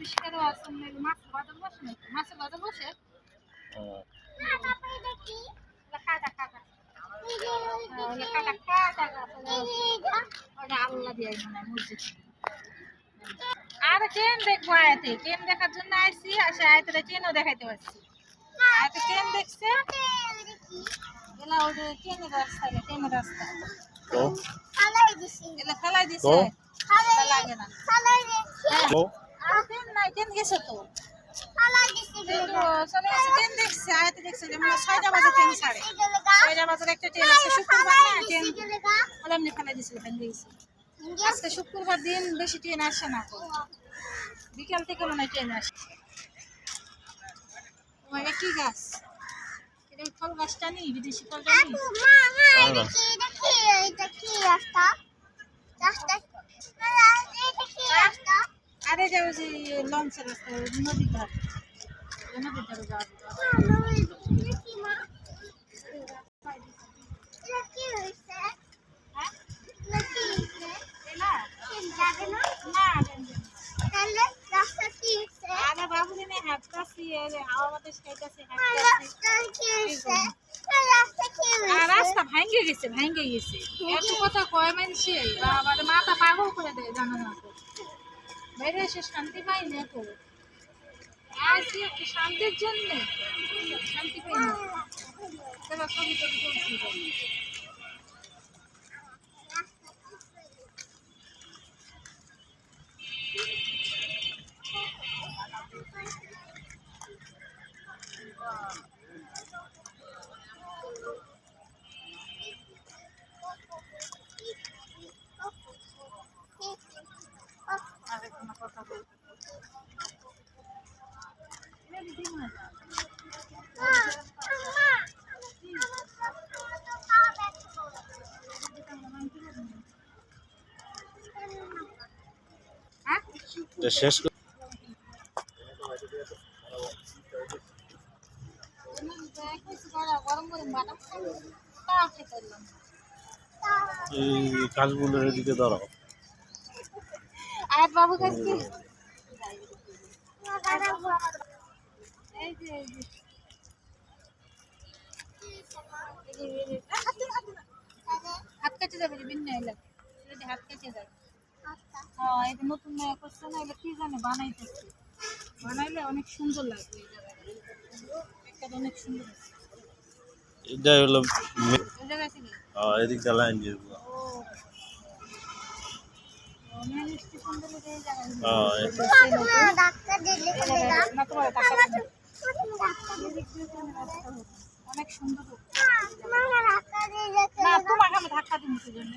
পরিষ্কারও আছে মাছ বাজার বসে নাকি মাছের বাজার বসে আল্লাহ দিয়ে মসজিদ আর ট্রেন দেখবো আয়াতে ট্রেন দেখার জন্য আইসি আসে আয়াতে ট্রেনও দেখাইতে পারছি আয়াতে ট্রেন দেখছে এলা ওই ট্রেনের রাস্তা ট্রেনের রাস্তা এলা খেলাই দিছে লাগে না ট্রেন নাই ট্রেন গেছে তো চলে গেছে ট্রেন দেখছে আয়াতে দেখছে যেমন 6টা বাজে ট্রেন ছাড়ে 6টা বাজার একটা ট্রেন আছে শুক্রবার না ট্রেন ওলা এমনি খেলাই দিছিল ভেঙে গেছে আজকে শুক্রবার দিন বেশি ট্রেন আসে না বিকাল থেকে মনে হয় ট্রেন আসে ওটা কি গাছ এটা ফল গাছটা নেই বিদেশি ফলটা নেই আরে যাবো যে লঞ্চের রাস্তা নদীর ধার নদীর ধারে যাওয়া রাস্তা ভাঙ্গে গেছে এত কথা কয় মানুষে মাথা পাগল করে দেয় জানো না বাইরে এসে শান্তি পাই না তো আসি একটু শান্তির জন্য শান্তি পাই না ছবি টবি তুলছি কথা বলতে শেষ কাশবুলের দিকে দাঁড়াও আর বাবু কাছে হাত কাছে যাবে বিভিন্ন এলাকা হাত কাছে যাবে হ্যাঁ এটা নতুন করছে না এটা কি জানে বানাইতেছে বানাইলে অনেক সুন্দর লাগবে এই জায়গাটা অনেক সুন্দর এটা হলো ওই জায়গা থেকে এদিক দিয়ে লাইন দিয়ে মেন স্টেশন বলে এই জায়গা অনেক সুন্দর না তোমাকে আমি ধাক্কা দিচ্ছি জন্য